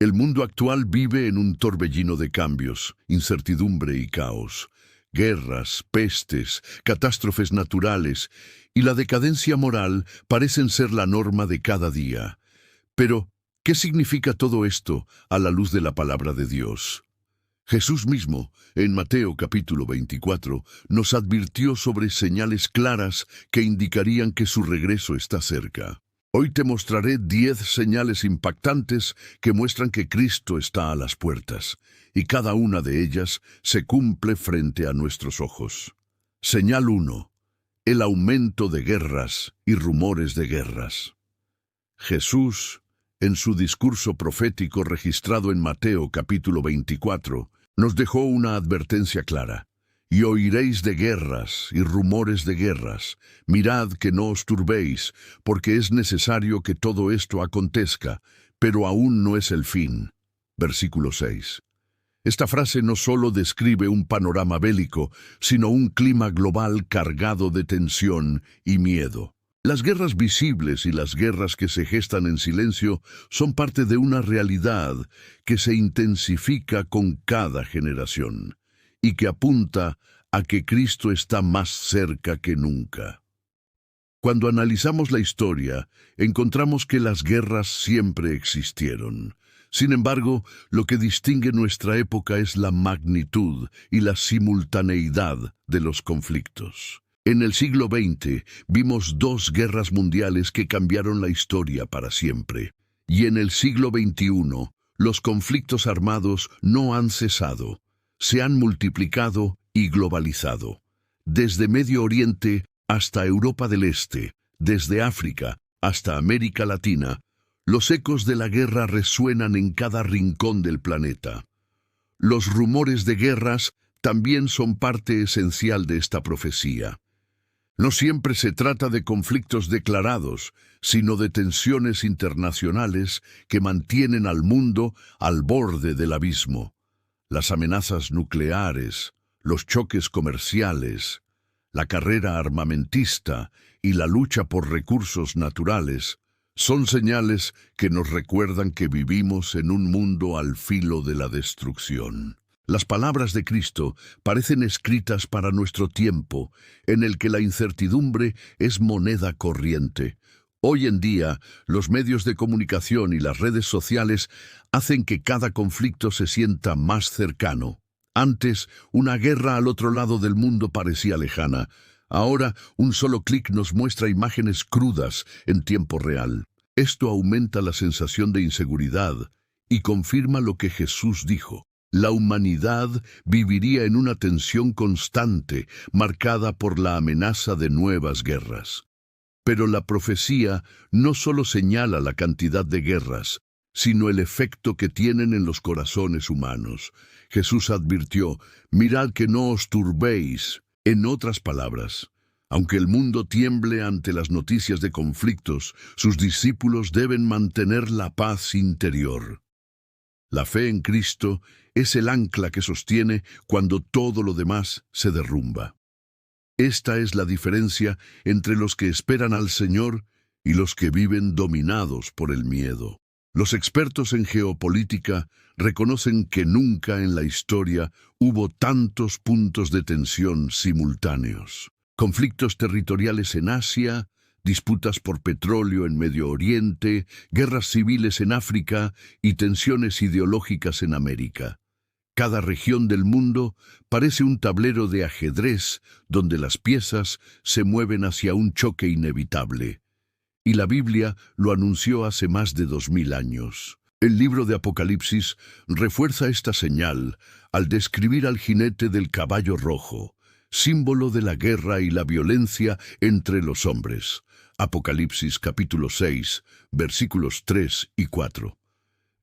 El mundo actual vive en un torbellino de cambios, incertidumbre y caos. Guerras, pestes, catástrofes naturales y la decadencia moral parecen ser la norma de cada día. Pero, ¿qué significa todo esto a la luz de la palabra de Dios? Jesús mismo, en Mateo capítulo 24, nos advirtió sobre señales claras que indicarían que su regreso está cerca. Hoy te mostraré 10 señales impactantes que muestran que Cristo está a las puertas, y cada una de ellas se cumple frente a nuestros ojos. Señal 1. El aumento de guerras y rumores de guerras. Jesús, en su discurso profético registrado en Mateo capítulo 24, nos dejó una advertencia clara. Y oiréis de guerras y rumores de guerras. Mirad que no os turbéis, porque es necesario que todo esto acontezca, pero aún no es el fin. Versículo 6. Esta frase no solo describe un panorama bélico, sino un clima global cargado de tensión y miedo. Las guerras visibles y las guerras que se gestan en silencio son parte de una realidad que se intensifica con cada generación y que apunta a que Cristo está más cerca que nunca. Cuando analizamos la historia, encontramos que las guerras siempre existieron. Sin embargo, lo que distingue nuestra época es la magnitud y la simultaneidad de los conflictos. En el siglo XX vimos 2 guerras mundiales que cambiaron la historia para siempre. Y en el siglo XXI, los conflictos armados no han cesado. Se han multiplicado y globalizado. Desde Medio Oriente hasta Europa del Este, desde África hasta América Latina, los ecos de la guerra resuenan en cada rincón del planeta. Los rumores de guerras también son parte esencial de esta profecía. No siempre se trata de conflictos declarados, sino de tensiones internacionales que mantienen al mundo al borde del abismo. Las amenazas nucleares, los choques comerciales, la carrera armamentista y la lucha por recursos naturales son señales que nos recuerdan que vivimos en un mundo al filo de la destrucción. Las palabras de Cristo parecen escritas para nuestro tiempo, en el que la incertidumbre es moneda corriente. Hoy en día, los medios de comunicación y las redes sociales hacen que cada conflicto se sienta más cercano. Antes, una guerra al otro lado del mundo parecía lejana. Ahora, un solo clic nos muestra imágenes crudas en tiempo real. Esto aumenta la sensación de inseguridad y confirma lo que Jesús dijo. La humanidad viviría en una tensión constante, marcada por la amenaza de nuevas guerras. Pero la profecía no solo señala la cantidad de guerras, sino el efecto que tienen en los corazones humanos. Jesús advirtió, mirad que no os turbéis. En otras palabras, aunque el mundo tiemble ante las noticias de conflictos, sus discípulos deben mantener la paz interior. La fe en Cristo es el ancla que sostiene cuando todo lo demás se derrumba. Esta es la diferencia entre los que esperan al Señor y los que viven dominados por el miedo. Los expertos en geopolítica reconocen que nunca en la historia hubo tantos puntos de tensión simultáneos. Conflictos territoriales en Asia, disputas por petróleo en Medio Oriente, guerras civiles en África y tensiones ideológicas en América. Cada región del mundo parece un tablero de ajedrez donde las piezas se mueven hacia un choque inevitable. Y la Biblia lo anunció hace más de 2000 años. El libro de Apocalipsis refuerza esta señal al describir al jinete del caballo rojo, símbolo de la guerra y la violencia entre los hombres. Apocalipsis capítulo 6, versículos 3 y 4.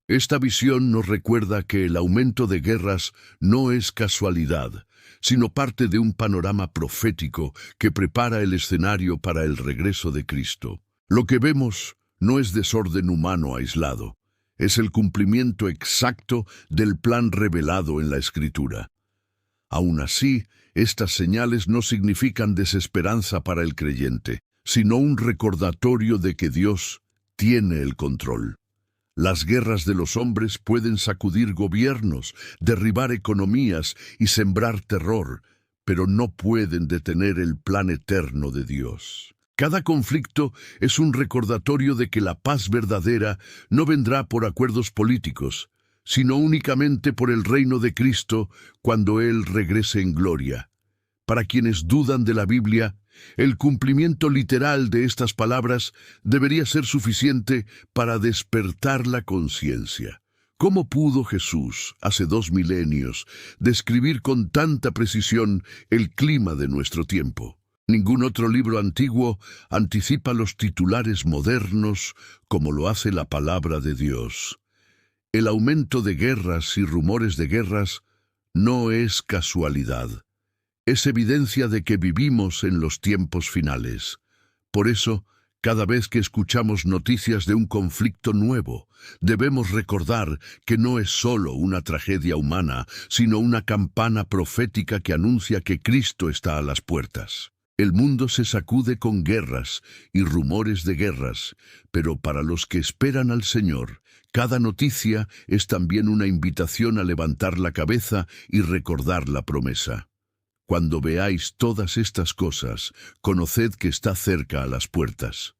Esta visión nos recuerda que el aumento de guerras no es casualidad, sino parte de un panorama profético que prepara el escenario para el regreso de Cristo. Lo que vemos no es desorden humano aislado, es el cumplimiento exacto del plan revelado en la Escritura. Aún así, estas señales no significan desesperanza para el creyente, sino un recordatorio de que Dios tiene el control. Las guerras de los hombres pueden sacudir gobiernos, derribar economías y sembrar terror, pero no pueden detener el plan eterno de Dios. Cada conflicto es un recordatorio de que la paz verdadera no vendrá por acuerdos políticos, sino únicamente por el reino de Cristo cuando Él regrese en gloria. Para quienes dudan de la Biblia, el cumplimiento literal de estas palabras debería ser suficiente para despertar la conciencia. ¿Cómo pudo Jesús, hace 2 milenios, describir con tanta precisión el clima de nuestro tiempo? Ningún otro libro antiguo anticipa los titulares modernos como lo hace la palabra de Dios. El aumento de guerras y rumores de guerras no es casualidad. Es evidencia de que vivimos en los tiempos finales. Por eso, cada vez que escuchamos noticias de un conflicto nuevo, debemos recordar que no es solo una tragedia humana, sino una campana profética que anuncia que Cristo está a las puertas. El mundo se sacude con guerras y rumores de guerras, pero para los que esperan al Señor, cada noticia es también una invitación a levantar la cabeza y recordar la promesa. Cuando veáis todas estas cosas, conoced que está cerca a las puertas.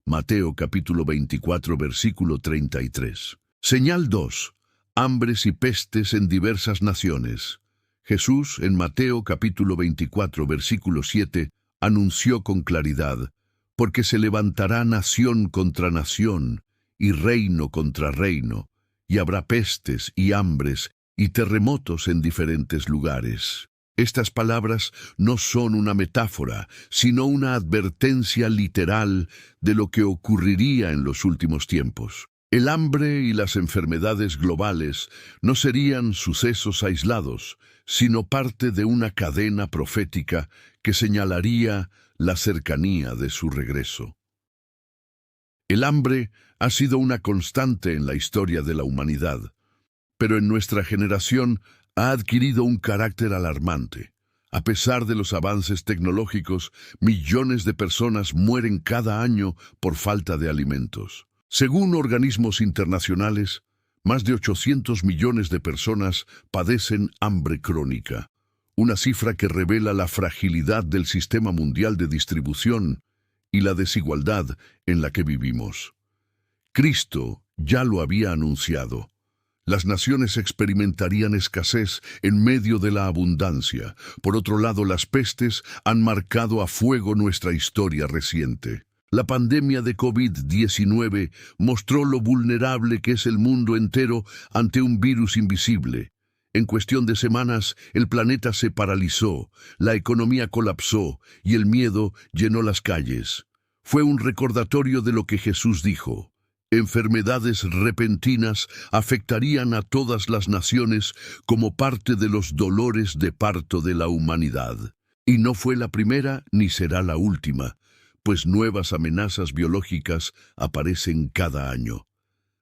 Mateo capítulo 24, versículo 33. Señal 2. Hambres y pestes en diversas naciones. Jesús, en Mateo capítulo 24, versículo 7, anunció con claridad, porque se levantará nación contra nación, y reino contra reino, y habrá pestes y hambres y terremotos en diferentes lugares. Estas palabras no son una metáfora, sino una advertencia literal de lo que ocurriría en los últimos tiempos. El hambre y las enfermedades globales no serían sucesos aislados, sino parte de una cadena profética que señalaría la cercanía de su regreso. El hambre ha sido una constante en la historia de la humanidad, pero en nuestra generación ha adquirido un carácter alarmante. A pesar de los avances tecnológicos, millones de personas mueren cada año por falta de alimentos. Según organismos internacionales, más de 800 millones de personas padecen hambre crónica, una cifra que revela la fragilidad del sistema mundial de distribución y la desigualdad en la que vivimos. Cristo ya lo había anunciado. Las naciones experimentarían escasez en medio de la abundancia. Por otro lado, las pestes han marcado a fuego nuestra historia reciente. La pandemia de COVID-19 mostró lo vulnerable que es el mundo entero ante un virus invisible. En cuestión de semanas, el planeta se paralizó, la economía colapsó y el miedo llenó las calles. Fue un recordatorio de lo que Jesús dijo. Enfermedades repentinas afectarían a todas las naciones como parte de los dolores de parto de la humanidad. Y no fue la primera ni será la última, pues nuevas amenazas biológicas aparecen cada año.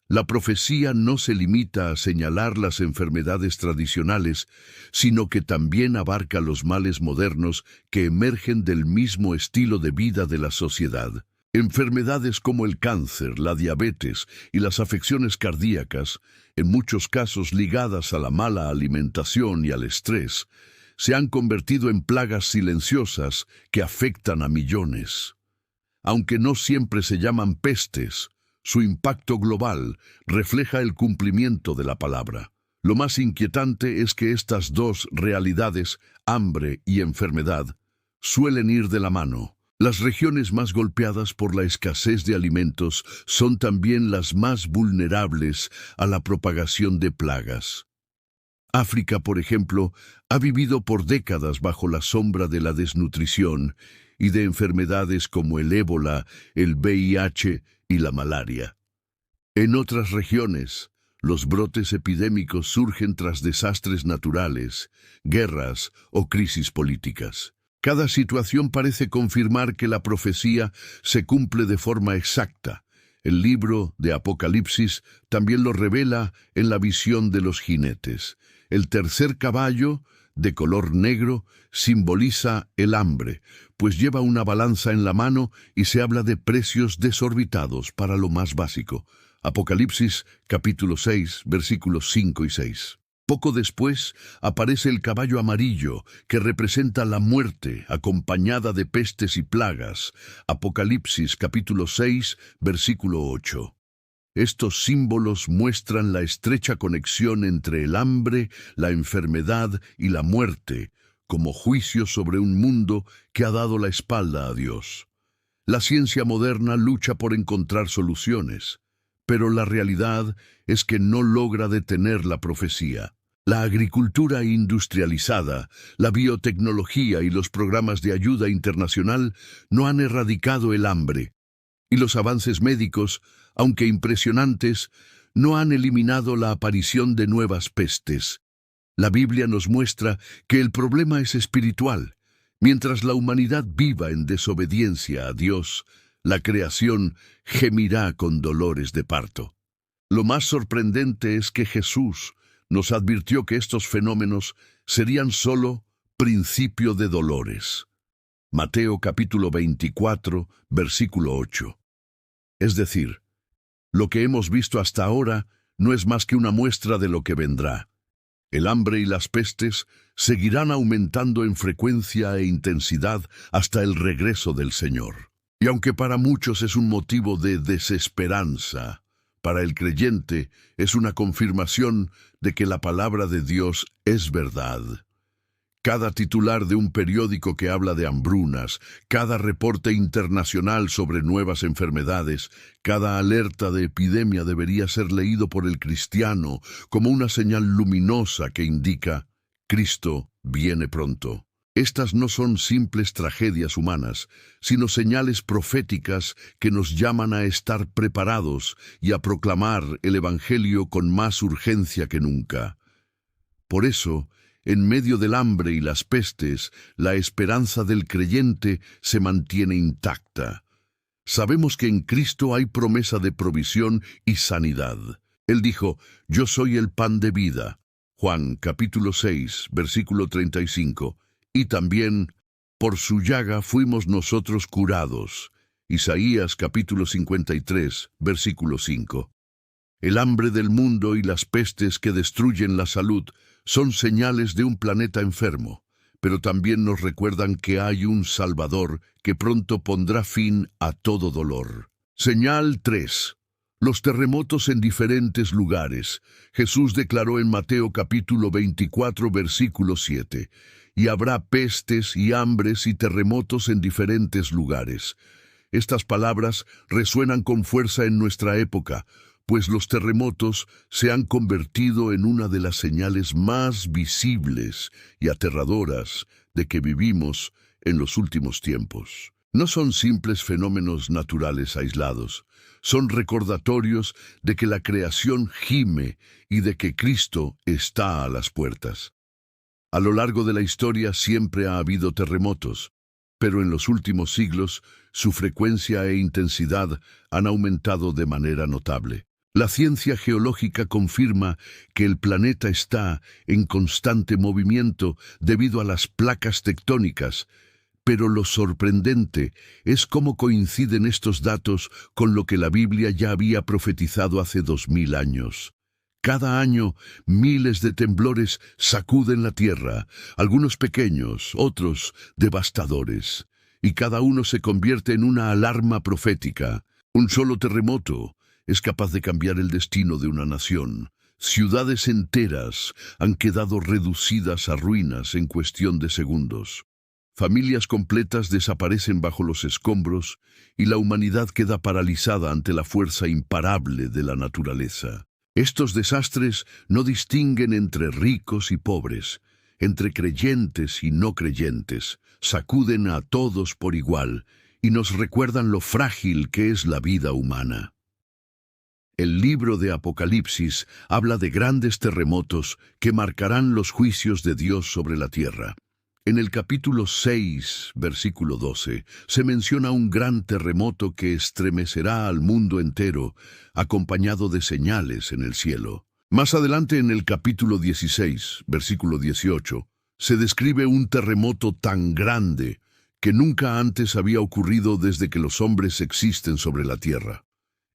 La profecía no se limita a señalar las enfermedades tradicionales, sino que también abarca los males modernos que emergen del mismo estilo de vida de la sociedad. Enfermedades como el cáncer, la diabetes y las afecciones cardíacas, en muchos casos ligadas a la mala alimentación y al estrés, se han convertido en plagas silenciosas que afectan a millones. Aunque no siempre se llaman pestes, su impacto global refleja el cumplimiento de la palabra. Lo más inquietante es que estas dos realidades, hambre y enfermedad, suelen ir de la mano. Las regiones más golpeadas por la escasez de alimentos son también las más vulnerables a la propagación de plagas. África, por ejemplo, ha vivido por décadas bajo la sombra de la desnutrición y de enfermedades como el ébola, el VIH y la malaria. En otras regiones, los brotes epidémicos surgen tras desastres naturales, guerras o crisis políticas. Cada situación parece confirmar que la profecía se cumple de forma exacta. El libro de Apocalipsis también lo revela en la visión de los jinetes. El tercer caballo, de color negro, simboliza el hambre, pues lleva una balanza en la mano y se habla de precios desorbitados para lo más básico. Apocalipsis capítulo 6, versículos 5 y 6. Poco después aparece el caballo amarillo, que representa la muerte, acompañada de pestes y plagas. Apocalipsis capítulo 6, versículo 8. Estos símbolos muestran la estrecha conexión entre el hambre, la enfermedad y la muerte, como juicio sobre un mundo que ha dado la espalda a Dios. La ciencia moderna lucha por encontrar soluciones, pero la realidad es que no logra detener la profecía. La agricultura industrializada, la biotecnología y los programas de ayuda internacional no han erradicado el hambre, y los avances médicos, aunque impresionantes, no han eliminado la aparición de nuevas pestes. La Biblia nos muestra que el problema es espiritual. Mientras la humanidad viva en desobediencia a Dios, la creación gemirá con dolores de parto. Lo más sorprendente es que Jesús nos advirtió que estos fenómenos serían solo principio de dolores. Mateo capítulo 24, versículo 8. Es decir, lo que hemos visto hasta ahora no es más que una muestra de lo que vendrá. El hambre y las pestes seguirán aumentando en frecuencia e intensidad hasta el regreso del Señor. Y aunque para muchos es un motivo de desesperanza, para el creyente es una confirmación de que la palabra de Dios es verdad. Cada titular de un periódico que habla de hambrunas, cada reporte internacional sobre nuevas enfermedades, cada alerta de epidemia debería ser leído por el cristiano como una señal luminosa que indica: Cristo viene pronto. Estas no son simples tragedias humanas, sino señales proféticas que nos llaman a estar preparados y a proclamar el Evangelio con más urgencia que nunca. Por eso, en medio del hambre y las pestes, la esperanza del creyente se mantiene intacta. Sabemos que en Cristo hay promesa de provisión y sanidad. Él dijo: «Yo soy el pan de vida». Juan capítulo 6, versículo 35. Y también: «Por su llaga fuimos nosotros curados». Isaías capítulo 53, versículo 5. El hambre del mundo y las pestes que destruyen la salud son señales de un planeta enfermo, pero también nos recuerdan que hay un Salvador que pronto pondrá fin a todo dolor. Señal 3. Los terremotos en diferentes lugares. Jesús declaró en Mateo capítulo 24, versículo 7, «Y habrá pestes y hambres y terremotos en diferentes lugares». Estas palabras resuenan con fuerza en nuestra época, pues los terremotos se han convertido en una de las señales más visibles y aterradoras de que vivimos en los últimos tiempos. No son simples fenómenos naturales aislados, son recordatorios de que la creación gime y de que Cristo está a las puertas. A lo largo de la historia siempre ha habido terremotos, pero en los últimos siglos su frecuencia e intensidad han aumentado de manera notable. La ciencia geológica confirma que el planeta está en constante movimiento debido a las placas tectónicas, pero lo sorprendente es cómo coinciden estos datos con lo que la Biblia ya había profetizado hace 2000 años. Cada año, miles de temblores sacuden la tierra, algunos pequeños, otros devastadores, y cada uno se convierte en una alarma profética. Un solo terremoto es capaz de cambiar el destino de una nación. Ciudades enteras han quedado reducidas a ruinas en cuestión de segundos. Familias completas desaparecen bajo los escombros y la humanidad queda paralizada ante la fuerza imparable de la naturaleza. Estos desastres no distinguen entre ricos y pobres, entre creyentes y no creyentes, sacuden a todos por igual y nos recuerdan lo frágil que es la vida humana. El libro de Apocalipsis habla de grandes terremotos que marcarán los juicios de Dios sobre la tierra. En el capítulo 6, versículo 12, se menciona un gran terremoto que estremecerá al mundo entero, acompañado de señales en el cielo. Más adelante, en el capítulo 16, versículo 18, se describe un terremoto tan grande que nunca antes había ocurrido desde que los hombres existen sobre la tierra.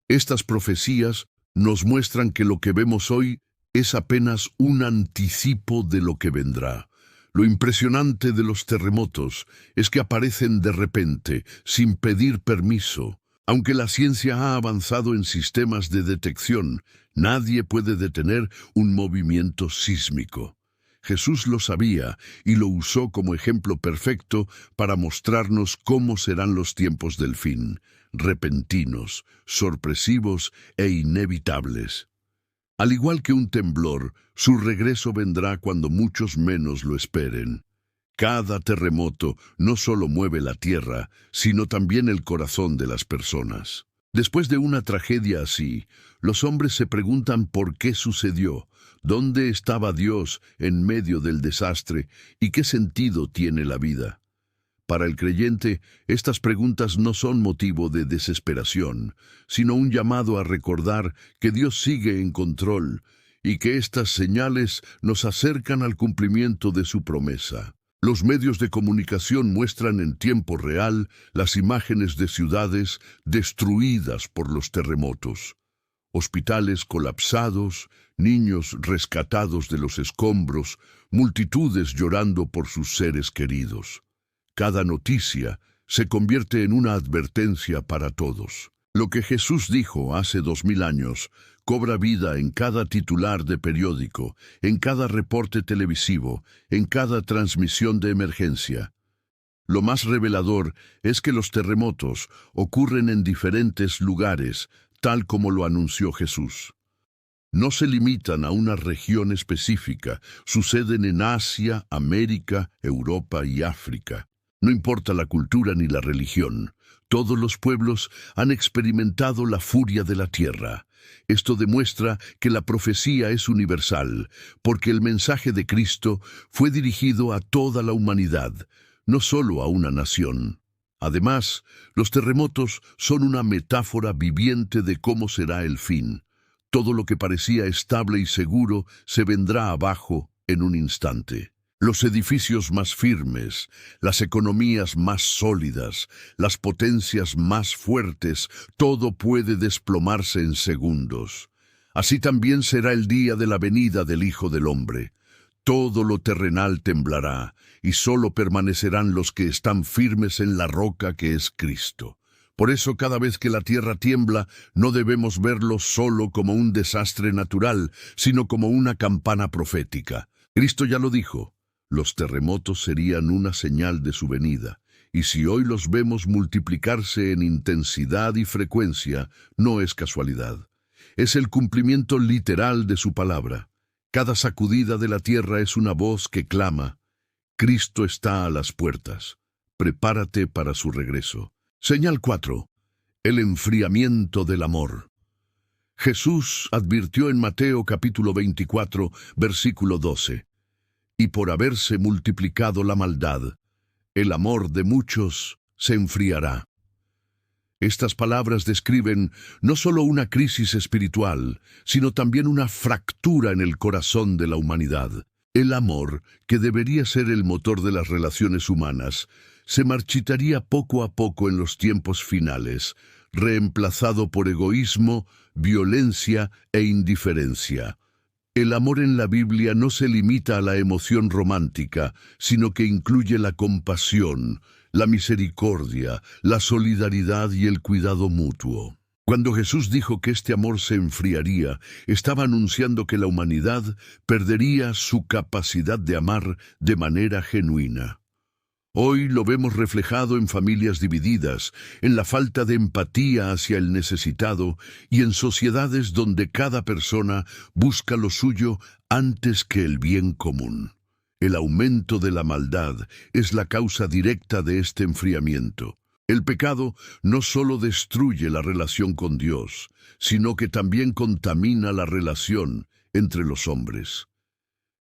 Estas profecías nos muestran que lo que vemos hoy es apenas un anticipo de lo que vendrá. Lo impresionante de los terremotos es que aparecen de repente, sin pedir permiso. Aunque la ciencia ha avanzado en sistemas de detección, nadie puede detener un movimiento sísmico. Jesús lo sabía y lo usó como ejemplo perfecto para mostrarnos cómo serán los tiempos del fin, repentinos, sorpresivos e inevitables. Al igual que un temblor, su regreso vendrá cuando muchos menos lo esperen. Cada terremoto no solo mueve la tierra, sino también el corazón de las personas. Después de una tragedia así, los hombres se preguntan por qué sucedió, dónde estaba Dios en medio del desastre y qué sentido tiene la vida. Para el creyente, estas preguntas no son motivo de desesperación, sino un llamado a recordar que Dios sigue en control y que estas señales nos acercan al cumplimiento de su promesa. Los medios de comunicación muestran en tiempo real las imágenes de ciudades destruidas por los terremotos. Hospitales colapsados, niños rescatados de los escombros, multitudes llorando por sus seres queridos. Cada noticia se convierte en una advertencia para todos. Lo que Jesús dijo hace 2000 años cobra vida en cada titular de periódico, en cada reporte televisivo, en cada transmisión de emergencia. Lo más revelador es que los terremotos ocurren en diferentes lugares, tal como lo anunció Jesús. No se limitan a una región específica, suceden en Asia, América, Europa y África. No importa la cultura ni la religión, todos los pueblos han experimentado la furia de la tierra. Esto demuestra que la profecía es universal, porque el mensaje de Cristo fue dirigido a toda la humanidad, no solo a una nación. Además, los terremotos son una metáfora viviente de cómo será el fin. Todo lo que parecía estable y seguro se vendrá abajo en un instante. Los edificios más firmes, las economías más sólidas, las potencias más fuertes, todo puede desplomarse en segundos. Así también será el día de la venida del Hijo del Hombre. Todo lo terrenal temblará, y solo permanecerán los que están firmes en la roca que es Cristo. Por eso cada vez que la tierra tiembla, no debemos verlo solo como un desastre natural, sino como una campana profética. Cristo ya lo dijo. Los terremotos serían una señal de su venida, y si hoy los vemos multiplicarse en intensidad y frecuencia, no es casualidad. Es el cumplimiento literal de su palabra. Cada sacudida de la tierra es una voz que clama: Cristo está a las puertas. Prepárate para su regreso. Señal 4. El enfriamiento del amor. Jesús advirtió en Mateo capítulo 24, versículo 12. Y por haberse multiplicado la maldad, el amor de muchos se enfriará. Estas palabras describen no solo una crisis espiritual, sino también una fractura en el corazón de la humanidad. El amor, que debería ser el motor de las relaciones humanas, se marchitaría poco a poco en los tiempos finales, reemplazado por egoísmo, violencia e indiferencia. El amor en la Biblia no se limita a la emoción romántica, sino que incluye la compasión, la misericordia, la solidaridad y el cuidado mutuo. Cuando Jesús dijo que este amor se enfriaría, estaba anunciando que la humanidad perdería su capacidad de amar de manera genuina. Hoy lo vemos reflejado en familias divididas, en la falta de empatía hacia el necesitado y en sociedades donde cada persona busca lo suyo antes que el bien común. El aumento de la maldad es la causa directa de este enfriamiento. El pecado no solo destruye la relación con Dios, sino que también contamina la relación entre los hombres.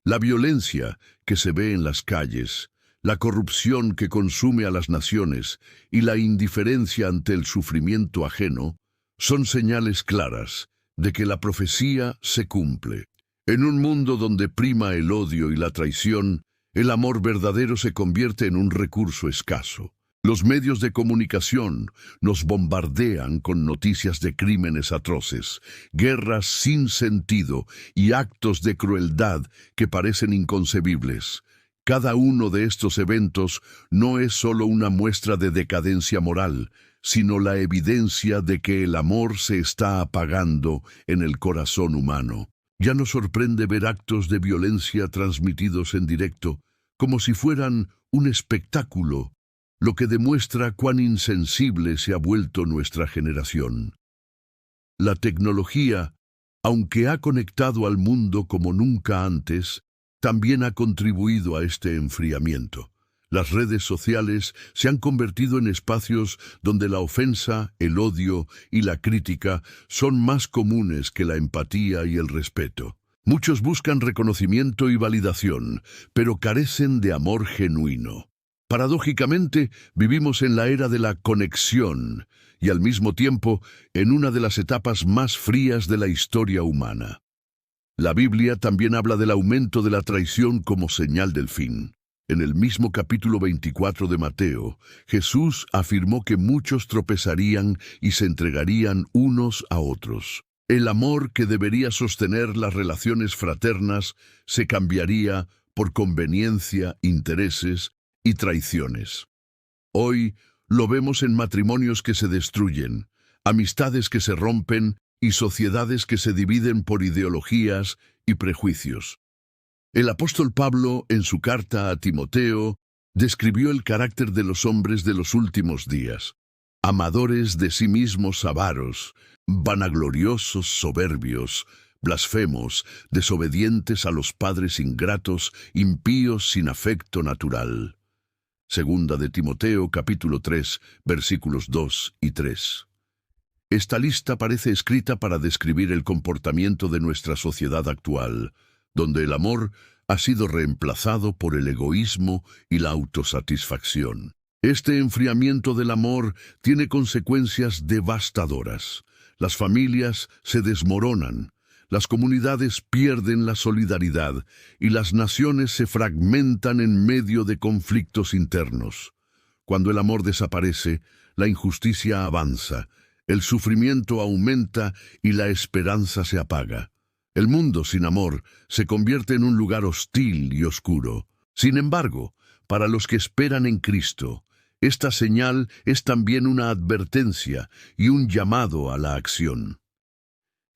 La violencia que se ve en las calles, la corrupción que consume a las naciones y la indiferencia ante el sufrimiento ajeno son señales claras de que la profecía se cumple. En un mundo donde prima el odio y la traición, el amor verdadero se convierte en un recurso escaso. Los medios de comunicación nos bombardean con noticias de crímenes atroces, guerras sin sentido y actos de crueldad que parecen inconcebibles. Cada uno de estos eventos no es solo una muestra de decadencia moral, sino la evidencia de que el amor se está apagando en el corazón humano. Ya nos sorprende ver actos de violencia transmitidos en directo, como si fueran un espectáculo, lo que demuestra cuán insensible se ha vuelto nuestra generación. La tecnología, aunque ha conectado al mundo como nunca antes, también ha contribuido a este enfriamiento. Las redes sociales se han convertido en espacios donde la ofensa, el odio y la crítica son más comunes que la empatía y el respeto. Muchos buscan reconocimiento y validación, pero carecen de amor genuino. Paradójicamente, vivimos en la era de la conexión y al mismo tiempo en una de las etapas más frías de la historia humana. La Biblia también habla del aumento de la traición como señal del fin. En el mismo capítulo 24 de Mateo, Jesús afirmó que muchos tropezarían y se entregarían unos a otros. El amor que debería sostener las relaciones fraternas se cambiaría por conveniencia, intereses y traiciones. Hoy lo vemos en matrimonios que se destruyen, amistades que se rompen y sociedades que se dividen por ideologías y prejuicios. El apóstol Pablo, en su carta a Timoteo, describió el carácter de los hombres de los últimos días: amadores de sí mismos, avaros, vanagloriosos, soberbios, blasfemos, desobedientes a los padres, ingratos, impíos, sin afecto natural. Segunda de Timoteo, capítulo 3, versículos 2 y 3. Esta lista parece escrita para describir el comportamiento de nuestra sociedad actual, donde el amor ha sido reemplazado por el egoísmo y la autosatisfacción. Este enfriamiento del amor tiene consecuencias devastadoras. Las familias se desmoronan, las comunidades pierden la solidaridad y las naciones se fragmentan en medio de conflictos internos. Cuando el amor desaparece, la injusticia avanza, el sufrimiento aumenta y la esperanza se apaga. El mundo sin amor se convierte en un lugar hostil y oscuro. Sin embargo, para los que esperan en Cristo, esta señal es también una advertencia y un llamado a la acción.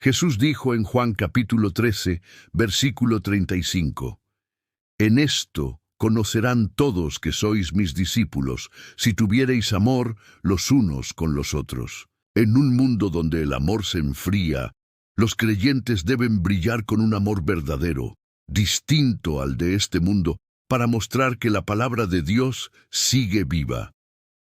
Jesús dijo en Juan capítulo 13, versículo 35, «En esto conocerán todos que sois mis discípulos, si tuviereis amor los unos con los otros». En un mundo donde el amor se enfría, los creyentes deben brillar con un amor verdadero, distinto al de este mundo, para mostrar que la palabra de Dios sigue viva.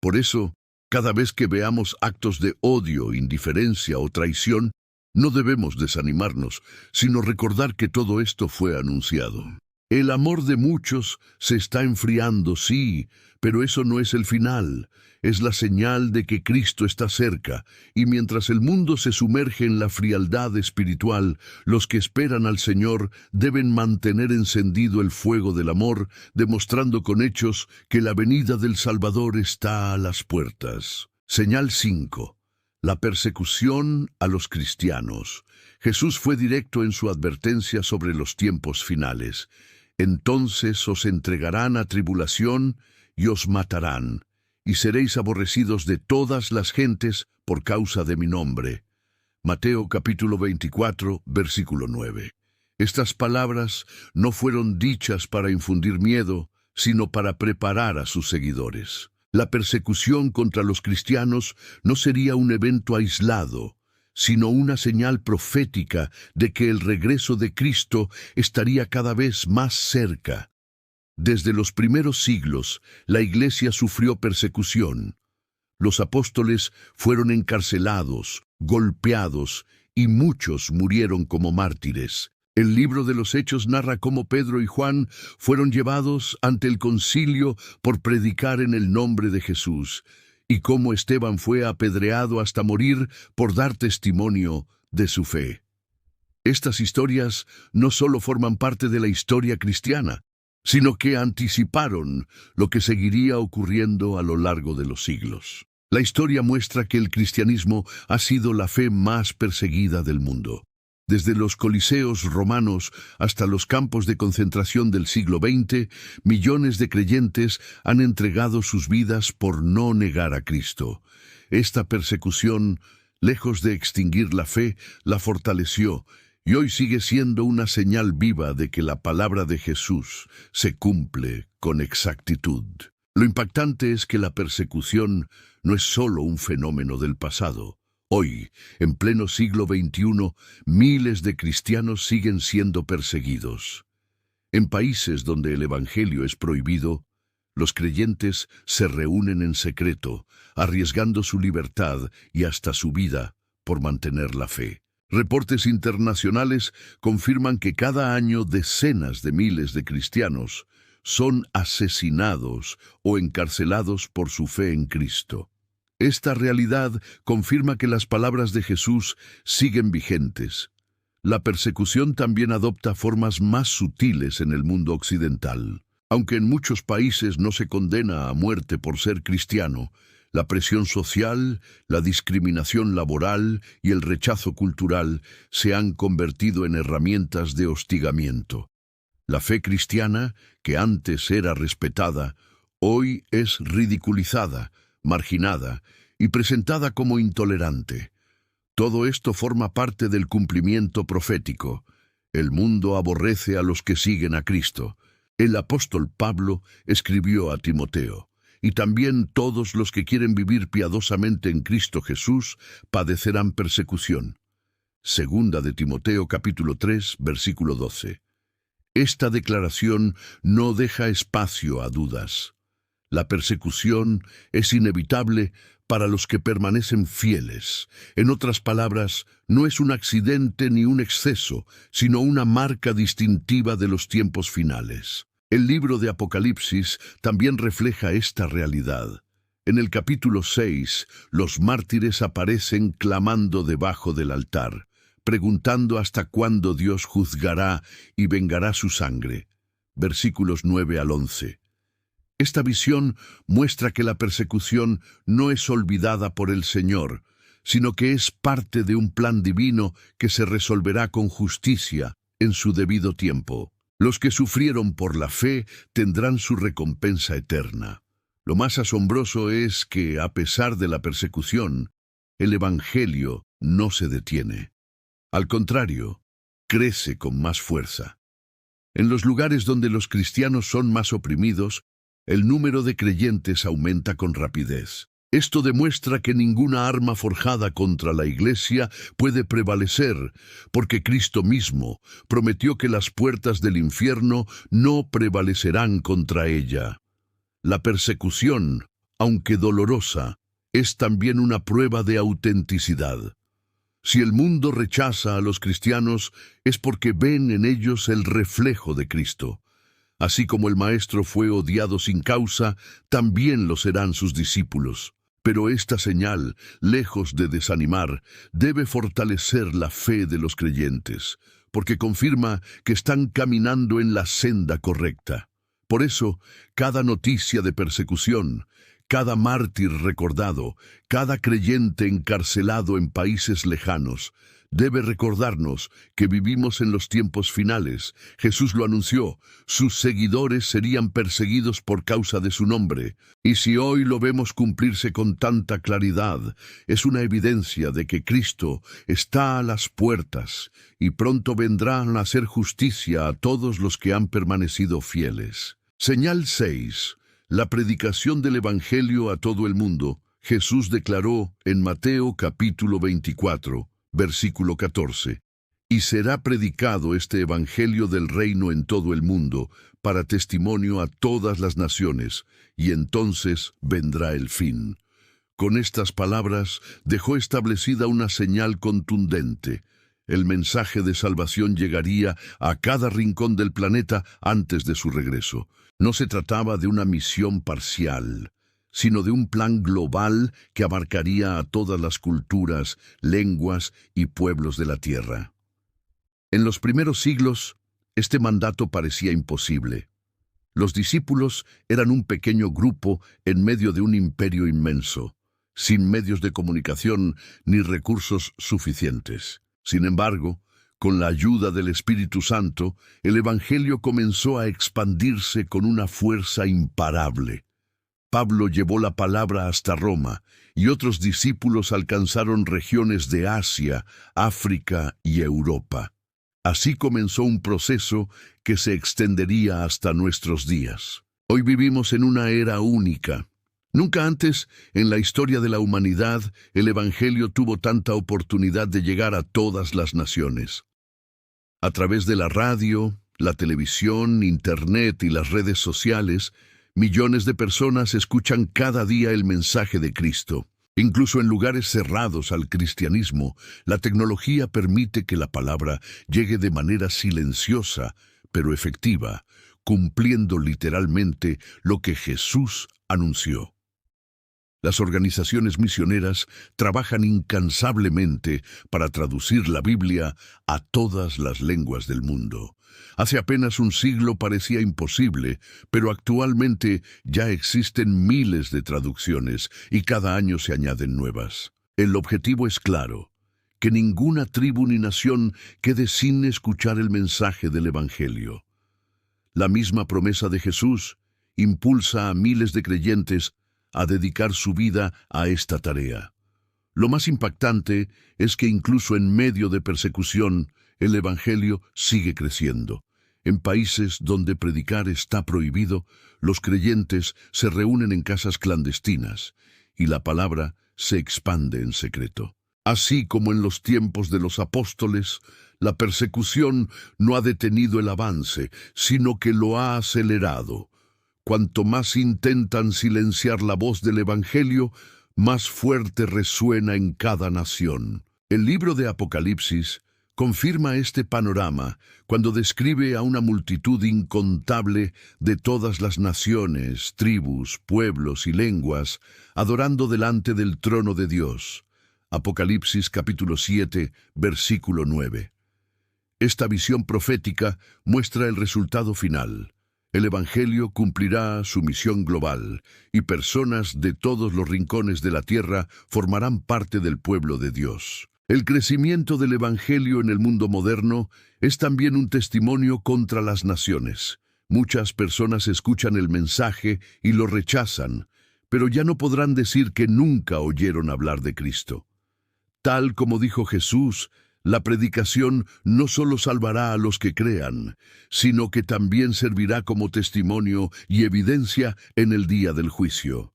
Por eso, cada vez que veamos actos de odio, indiferencia o traición, no debemos desanimarnos, sino recordar que todo esto fue anunciado. El amor de muchos se está enfriando, sí, pero eso no es el final. Es la señal de que Cristo está cerca, y mientras el mundo se sumerge en la frialdad espiritual, los que esperan al Señor deben mantener encendido el fuego del amor, demostrando con hechos que la venida del Salvador está a las puertas. Señal 5. La persecución a los cristianos. Jesús fue directo en su advertencia sobre los tiempos finales. Entonces os entregarán a tribulación y os matarán, y seréis aborrecidos de todas las gentes por causa de mi nombre. Mateo capítulo 24, versículo 9. Estas palabras no fueron dichas para infundir miedo, sino para preparar a sus seguidores. La persecución contra los cristianos no sería un evento aislado, sino una señal profética de que el regreso de Cristo estaría cada vez más cerca. Desde los primeros siglos, la Iglesia sufrió persecución. Los apóstoles fueron encarcelados, golpeados, y muchos murieron como mártires. El libro de los Hechos narra cómo Pedro y Juan fueron llevados ante el concilio por predicar en el nombre de Jesús, y cómo Esteban fue apedreado hasta morir por dar testimonio de su fe. Estas historias no solo forman parte de la historia cristiana, sino que anticiparon lo que seguiría ocurriendo a lo largo de los siglos. La historia muestra que el cristianismo ha sido la fe más perseguida del mundo. Desde los coliseos romanos hasta los campos de concentración del siglo XX, millones de creyentes han entregado sus vidas por no negar a Cristo. Esta persecución, lejos de extinguir la fe, la fortaleció, y hoy sigue siendo una señal viva de que la palabra de Jesús se cumple con exactitud. Lo impactante es que la persecución no es solo un fenómeno del pasado. Hoy, en pleno siglo XXI, miles de cristianos siguen siendo perseguidos. En países donde el evangelio es prohibido, los creyentes se reúnen en secreto, arriesgando su libertad y hasta su vida por mantener la fe. Reportes internacionales confirman que cada año decenas de miles de cristianos son asesinados o encarcelados por su fe en Cristo. Esta realidad confirma que las palabras de Jesús siguen vigentes. La persecución también adopta formas más sutiles en el mundo occidental. Aunque en muchos países no se condena a muerte por ser cristiano, la presión social, la discriminación laboral y el rechazo cultural se han convertido en herramientas de hostigamiento. La fe cristiana, que antes era respetada, hoy es ridiculizada, marginada y presentada como intolerante. Todo esto forma parte del cumplimiento profético. El mundo aborrece a los que siguen a Cristo. El apóstol Pablo escribió a Timoteo: y también todos los que quieren vivir piadosamente en Cristo Jesús padecerán persecución. Segunda de Timoteo capítulo 3, versículo 12. Esta declaración no deja espacio a dudas. La persecución es inevitable para los que permanecen fieles. En otras palabras, no es un accidente ni un exceso, sino una marca distintiva de los tiempos finales. El libro de Apocalipsis también refleja esta realidad. En el capítulo 6, los mártires aparecen clamando debajo del altar, preguntando hasta cuándo Dios juzgará y vengará su sangre. Versículos 9 al 11. Esta visión muestra que la persecución no es olvidada por el Señor, sino que es parte de un plan divino que se resolverá con justicia en su debido tiempo. Los que sufrieron por la fe tendrán su recompensa eterna. Lo más asombroso es que, a pesar de la persecución, el Evangelio no se detiene. Al contrario, crece con más fuerza. En los lugares donde los cristianos son más oprimidos, el número de creyentes aumenta con rapidez. Esto demuestra que ninguna arma forjada contra la Iglesia puede prevalecer, porque Cristo mismo prometió que las puertas del infierno no prevalecerán contra ella. La persecución, aunque dolorosa, es también una prueba de autenticidad. Si el mundo rechaza a los cristianos, es porque ven en ellos el reflejo de Cristo. Así como el Maestro fue odiado sin causa, también lo serán sus discípulos. Pero esta señal, lejos de desanimar, debe fortalecer la fe de los creyentes, porque confirma que están caminando en la senda correcta. Por eso, cada noticia de persecución, cada mártir recordado, cada creyente encarcelado en países lejanos, debe recordarnos que vivimos en los tiempos finales. Jesús lo anunció: sus seguidores serían perseguidos por causa de su nombre. Y si hoy lo vemos cumplirse con tanta claridad, es una evidencia de que Cristo está a las puertas y pronto vendrá a hacer justicia a todos los que han permanecido fieles. Señal 6. La predicación del Evangelio a todo el mundo. Jesús declaró en Mateo capítulo 24, versículo 14, y será predicado este evangelio del reino en todo el mundo, para testimonio a todas las naciones, y entonces vendrá el fin. Con estas palabras dejó establecida una señal contundente. El mensaje de salvación llegaría a cada rincón del planeta antes de su regreso. No se trataba de una misión parcial, sino de un plan global que abarcaría a todas las culturas, lenguas y pueblos de la tierra. En los primeros siglos, este mandato parecía imposible. Los discípulos eran un pequeño grupo en medio de un imperio inmenso, sin medios de comunicación ni recursos suficientes. Sin embargo, con la ayuda del Espíritu Santo, el Evangelio comenzó a expandirse con una fuerza imparable. Pablo llevó la palabra hasta Roma, y otros discípulos alcanzaron regiones de Asia, África y Europa. Así comenzó un proceso que se extendería hasta nuestros días. Hoy vivimos en una era única. Nunca antes, en la historia de la humanidad, el Evangelio tuvo tanta oportunidad de llegar a todas las naciones. A través de la radio, la televisión, Internet y las redes sociales, millones de personas escuchan cada día el mensaje de Cristo. Incluso en lugares cerrados al cristianismo, la tecnología permite que la palabra llegue de manera silenciosa, pero efectiva, cumpliendo literalmente lo que Jesús anunció. Las organizaciones misioneras trabajan incansablemente para traducir la Biblia a todas las lenguas del mundo. Hace apenas un siglo parecía imposible, pero actualmente ya existen miles de traducciones y cada año se añaden nuevas. El objetivo es claro: que ninguna tribu ni nación quede sin escuchar el mensaje del Evangelio. La misma promesa de Jesús impulsa a miles de creyentes a dedicar su vida a esta tarea. Lo más impactante es que incluso en medio de persecución, el Evangelio sigue creciendo. En países donde predicar está prohibido, los creyentes se reúnen en casas clandestinas y la palabra se expande en secreto. Así como en los tiempos de los apóstoles, la persecución no ha detenido el avance, sino que lo ha acelerado. Cuanto más intentan silenciar la voz del Evangelio, más fuerte resuena en cada nación. El libro de Apocalipsis confirma este panorama cuando describe a una multitud incontable de todas las naciones, tribus, pueblos y lenguas, adorando delante del trono de Dios. Apocalipsis capítulo 7, versículo 9. Esta visión profética muestra el resultado final. El Evangelio cumplirá su misión global, y personas de todos los rincones de la tierra formarán parte del pueblo de Dios. El crecimiento del Evangelio en el mundo moderno es también un testimonio contra las naciones. Muchas personas escuchan el mensaje y lo rechazan, pero ya no podrán decir que nunca oyeron hablar de Cristo. Tal como dijo Jesús, la predicación no solo salvará a los que crean, sino que también servirá como testimonio y evidencia en el día del juicio.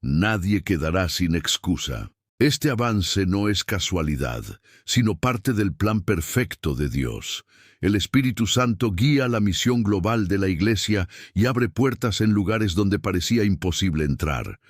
Nadie quedará sin excusa. Este avance no es casualidad, sino parte del plan perfecto de Dios. El Espíritu Santo guía la misión global de la Iglesia y abre puertas en lugares donde parecía imposible entrar.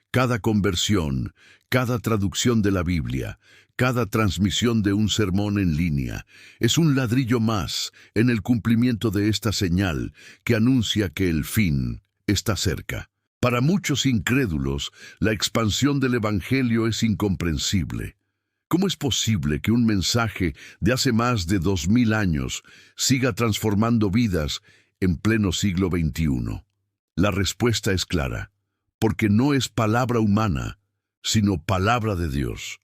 Cada conversión, cada traducción de la Biblia, cada transmisión de un sermón en línea, es un ladrillo más en el cumplimiento de esta señal que anuncia que el fin está cerca. Para muchos incrédulos, la expansión del Evangelio es incomprensible. ¿Cómo es posible que un mensaje de hace más de 2000 años siga transformando vidas en pleno siglo XXI? La respuesta es clara: porque no es palabra humana, sino palabra de Dios.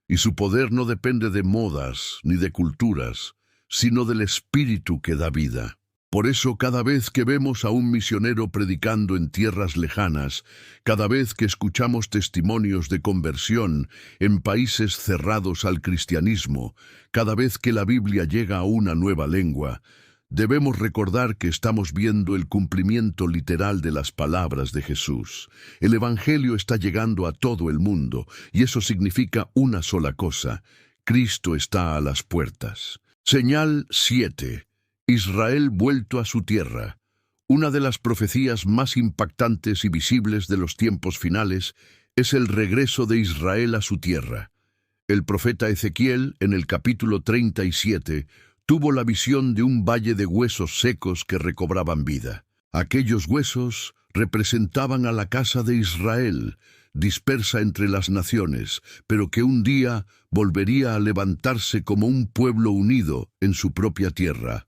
Y su poder no depende de modas ni de culturas, sino del Espíritu que da vida. Por eso, cada vez que vemos a un misionero predicando en tierras lejanas, cada vez que escuchamos testimonios de conversión en países cerrados al cristianismo, cada vez que la Biblia llega a una nueva lengua, debemos recordar que estamos viendo el cumplimiento literal de las palabras de Jesús. El Evangelio está llegando a todo el mundo, y eso significa una sola cosa: Cristo está a las puertas. Señal 7. Israel vuelto a su tierra. Una de las profecías más impactantes y visibles de los tiempos finales es el regreso de Israel a su tierra. El profeta Ezequiel, en el capítulo 37, tuvo la visión de un valle de huesos secos que recobraban vida. Aquellos huesos representaban a la casa de Israel, dispersa entre las naciones, pero que un día volvería a levantarse como un pueblo unido en su propia tierra.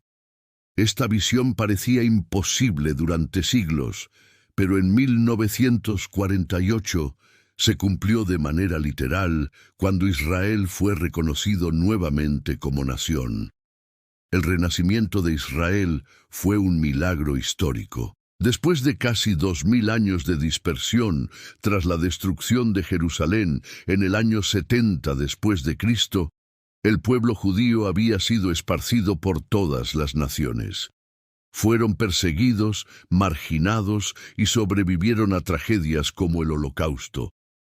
Esta visión parecía imposible durante siglos, pero en 1948 se cumplió de manera literal cuando Israel fue reconocido nuevamente como nación. El renacimiento de Israel fue un milagro histórico. Después de casi 2000 años de dispersión tras la destrucción de Jerusalén en el año 70 después de Cristo, el pueblo judío había sido esparcido por todas las naciones. Fueron perseguidos, marginados y sobrevivieron a tragedias como el Holocausto.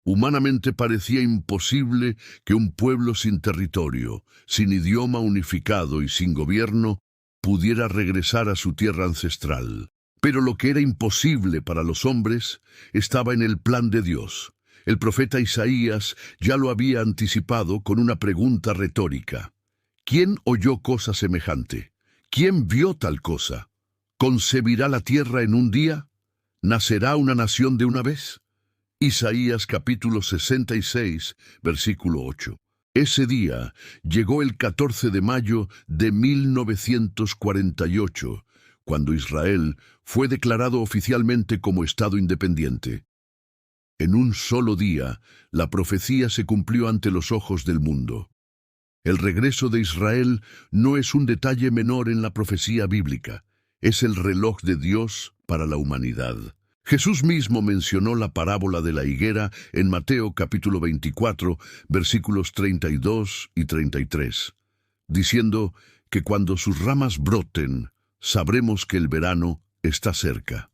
Humanamente parecía imposible que un pueblo sin territorio, sin idioma unificado y sin gobierno, pudiera regresar a su tierra ancestral. Pero lo que era imposible para los hombres estaba en el plan de Dios. El profeta Isaías ya lo había anticipado con una pregunta retórica. ¿Quién oyó cosa semejante? ¿Quién vio tal cosa? ¿Concebirá la tierra en un día? ¿Nacerá una nación de una vez? Isaías capítulo 66, versículo 8. Ese día llegó el 14 de mayo de 1948, cuando Israel fue declarado oficialmente como Estado independiente. En un solo día, la profecía se cumplió ante los ojos del mundo. El regreso de Israel no es un detalle menor en la profecía bíblica, es el reloj de Dios para la humanidad. Jesús mismo mencionó la parábola de la higuera en Mateo capítulo 24, versículos 32 y 33, diciendo que cuando sus ramas broten, sabremos que el verano está cerca.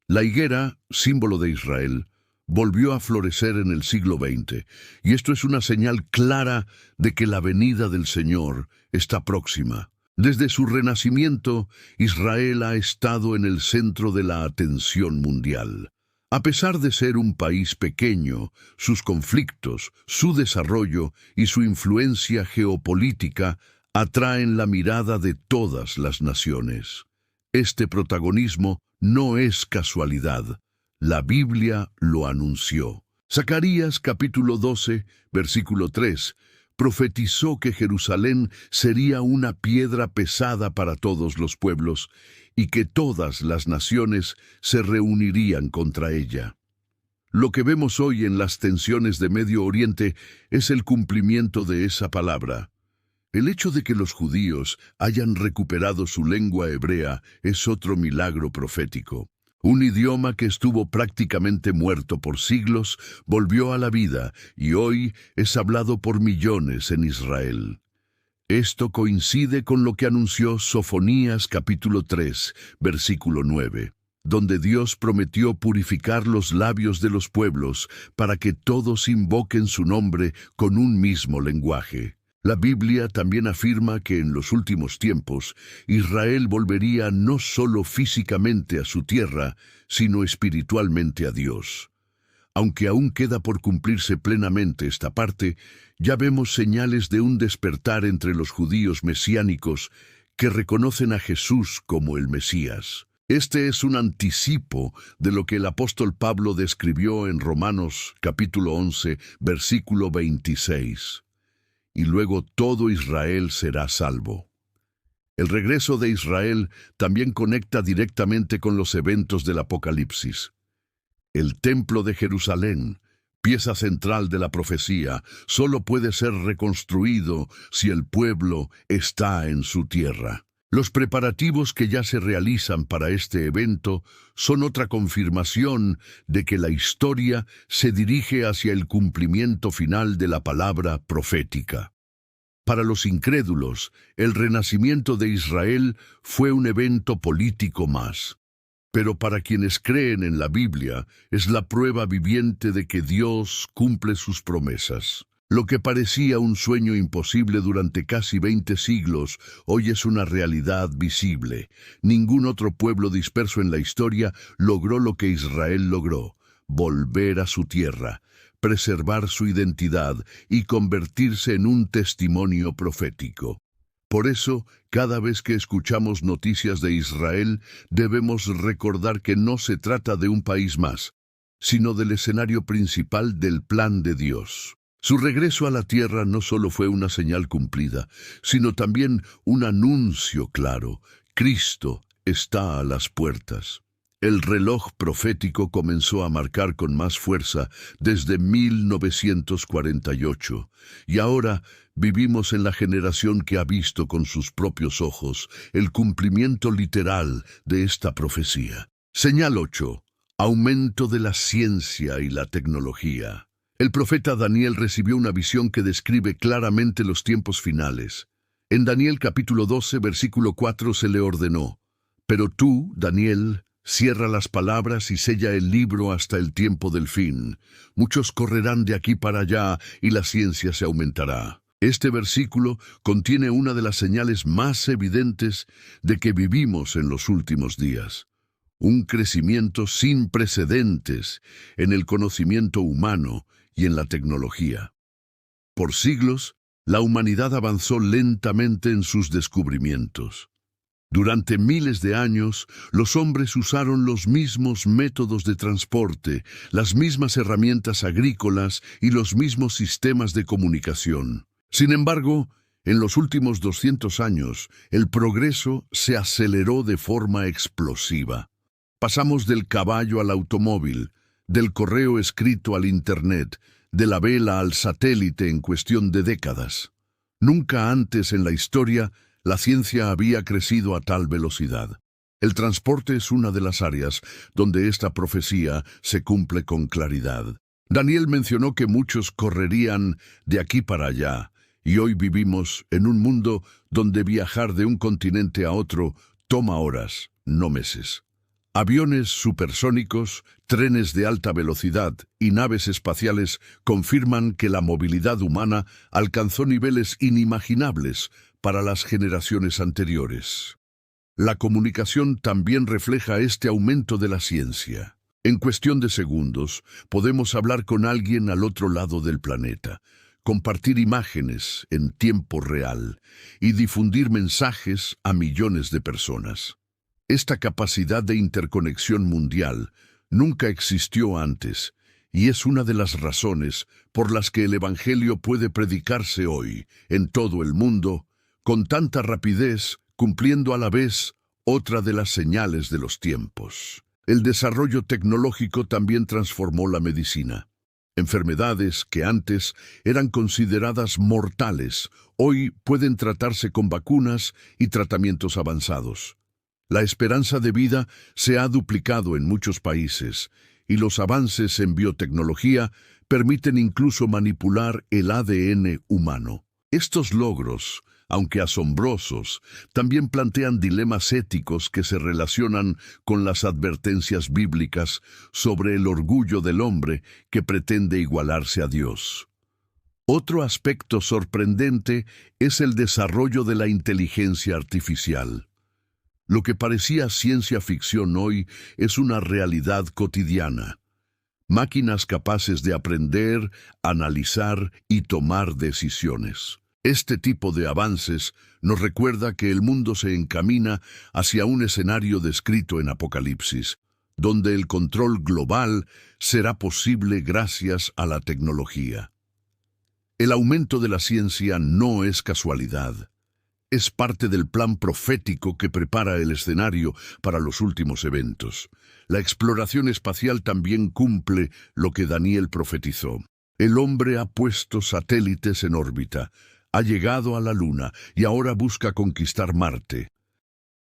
La higuera, símbolo de Israel, volvió a florecer en el siglo XX, y esto es una señal clara de que la venida del Señor está próxima. Desde su renacimiento, Israel ha estado en el centro de la atención mundial. A pesar de ser un país pequeño, sus conflictos, su desarrollo y su influencia geopolítica atraen la mirada de todas las naciones. Este protagonismo no es casualidad. La Biblia lo anunció. Zacarías capítulo 12, versículo 3, profetizó que Jerusalén sería una piedra pesada para todos los pueblos y que todas las naciones se reunirían contra ella. Lo que vemos hoy en las tensiones de Medio Oriente es el cumplimiento de esa palabra. El hecho de que los judíos hayan recuperado su lengua hebrea es otro milagro profético. Un idioma que estuvo prácticamente muerto por siglos volvió a la vida y hoy es hablado por millones en Israel. Esto coincide con lo que anunció Sofonías capítulo 3, versículo 9, donde Dios prometió purificar los labios de los pueblos para que todos invoquen su nombre con un mismo lenguaje. La Biblia también afirma que en los últimos tiempos Israel volvería no solo físicamente a su tierra, sino espiritualmente a Dios. Aunque aún queda por cumplirse plenamente esta parte, ya vemos señales de un despertar entre los judíos mesiánicos que reconocen a Jesús como el Mesías. Este es un anticipo de lo que el apóstol Pablo describió en Romanos capítulo 11, versículo 26. Y luego todo Israel será salvo. El regreso de Israel también conecta directamente con los eventos del Apocalipsis. El templo de Jerusalén, pieza central de la profecía, solo puede ser reconstruido si el pueblo está en su tierra. Los preparativos que ya se realizan para este evento son otra confirmación de que la historia se dirige hacia el cumplimiento final de la palabra profética. Para los incrédulos, el renacimiento de Israel fue un evento político más. Pero para quienes creen en la Biblia, es la prueba viviente de que Dios cumple sus promesas. Lo que parecía un sueño imposible durante casi 20 siglos, hoy es una realidad visible. Ningún otro pueblo disperso en la historia logró lo que Israel logró: volver a su tierra, preservar su identidad y convertirse en un testimonio profético. Por eso, cada vez que escuchamos noticias de Israel, debemos recordar que no se trata de un país más, sino del escenario principal del plan de Dios. Su regreso a la tierra no solo fue una señal cumplida, sino también un anuncio claro Cristo está a las puertas. El reloj profético comenzó a marcar con más fuerza desde 1948 y ahora vivimos en la generación que ha visto con sus propios ojos el cumplimiento literal de esta profecía. Señal 8. Aumento de la ciencia y la tecnología. El profeta Daniel recibió una visión que describe claramente los tiempos finales. En Daniel capítulo 12, versículo 4 se le ordenó: «Pero tú, Daniel, cierra las palabras y sella el libro hasta el tiempo del fin. Muchos correrán de aquí para allá y la ciencia se aumentará». Este versículo contiene una de las señales más evidentes de que vivimos en los últimos días. Un crecimiento sin precedentes en el conocimiento humano y en la tecnología. Por siglos, la humanidad avanzó lentamente en sus descubrimientos. Durante miles de años, los hombres usaron los mismos métodos de transporte, las mismas herramientas agrícolas y los mismos sistemas de comunicación. Sin embargo, en los últimos 200 años, el progreso se aceleró de forma explosiva. Pasamos del caballo al automóvil, del correo escrito al Internet, de la vela al satélite en cuestión de décadas. Nunca antes en la historia la ciencia había crecido a tal velocidad. El transporte es una de las áreas donde esta profecía se cumple con claridad. Daniel mencionó que muchos correrían de aquí para allá, y hoy vivimos en un mundo donde viajar de un continente a otro toma horas, no meses. Aviones supersónicos, trenes de alta velocidad y naves espaciales confirman que la movilidad humana alcanzó niveles inimaginables para las generaciones anteriores. La comunicación también refleja este aumento de la ciencia. En cuestión de segundos, podemos hablar con alguien al otro lado del planeta, compartir imágenes en tiempo real y difundir mensajes a millones de personas. Esta capacidad de interconexión mundial nunca existió antes y es una de las razones por las que el Evangelio puede predicarse hoy en todo el mundo con tanta rapidez, cumpliendo a la vez otra de las señales de los tiempos. El desarrollo tecnológico también transformó la medicina. Enfermedades que antes eran consideradas mortales, hoy pueden tratarse con vacunas y tratamientos avanzados. La esperanza de vida se ha duplicado en muchos países y los avances en biotecnología permiten incluso manipular el ADN humano. Estos logros, aunque asombrosos, también plantean dilemas éticos que se relacionan con las advertencias bíblicas sobre el orgullo del hombre que pretende igualarse a Dios. Otro aspecto sorprendente es el desarrollo de la inteligencia artificial. Lo que parecía ciencia ficción hoy es una realidad cotidiana. Máquinas capaces de aprender, analizar y tomar decisiones. Este tipo de avances nos recuerda que el mundo se encamina hacia un escenario descrito en Apocalipsis, donde el control global será posible gracias a la tecnología. El aumento de la ciencia no es casualidad. Es parte del plan profético que prepara el escenario para los últimos eventos. La exploración espacial también cumple lo que Daniel profetizó. El hombre ha puesto satélites en órbita, ha llegado a la Luna y ahora busca conquistar Marte.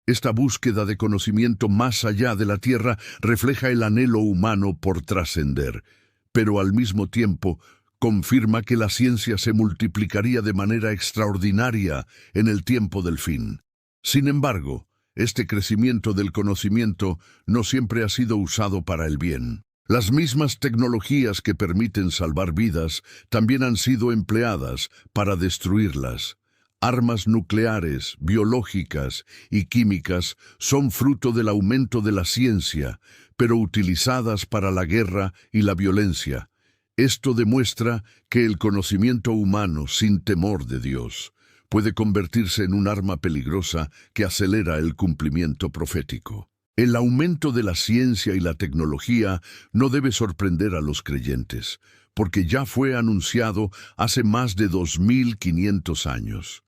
Esta búsqueda de conocimiento más allá de la Tierra refleja el anhelo humano por trascender, pero al mismo tiempo confirma que la ciencia se multiplicaría de manera extraordinaria en el tiempo del fin. Sin embargo, este crecimiento del conocimiento no siempre ha sido usado para el bien. Las mismas tecnologías que permiten salvar vidas también han sido empleadas para destruirlas. Armas nucleares, biológicas y químicas son fruto del aumento de la ciencia, pero utilizadas para la guerra y la violencia. Esto demuestra que el conocimiento humano, sin temor de Dios, puede convertirse en un arma peligrosa que acelera el cumplimiento profético. El aumento de la ciencia y la tecnología no debe sorprender a los creyentes, porque ya fue anunciado hace más de 2500 años.